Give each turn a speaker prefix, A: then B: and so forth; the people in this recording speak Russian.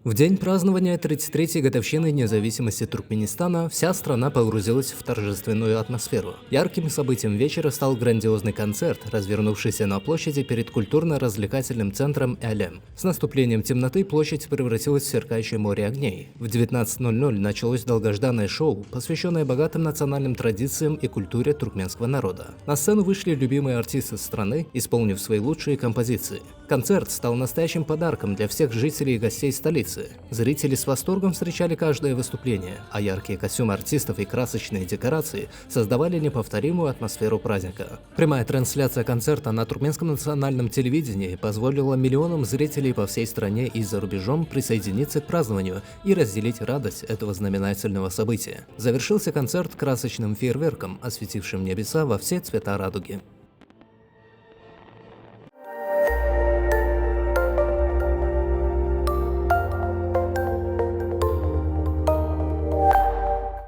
A: В день празднования 33-й годовщины независимости Туркменистана вся страна погрузилась в торжественную атмосферу. Ярким событием вечера стал грандиозный концерт, развернувшийся на площади перед культурно-развлекательным центром Алем. С наступлением темноты площадь превратилась в сверкающее море огней. В 19:00 началось долгожданное шоу, посвященное богатым национальным традициям и культуре туркменского народа. На сцену вышли любимые артисты страны, исполнив свои лучшие композиции. Концерт стал настоящим подарком для всех жителей и гостей столицы. Зрители с восторгом встречали каждое выступление, а яркие костюмы артистов и красочные декорации создавали неповторимую атмосферу праздника. Прямая трансляция концерта на туркменском национальном телевидении позволила миллионам зрителей по всей стране и за рубежом присоединиться к празднованию и разделить радость этого знаменательного события. Завершился концерт красочным фейерверком, осветившим небеса во все цвета радуги.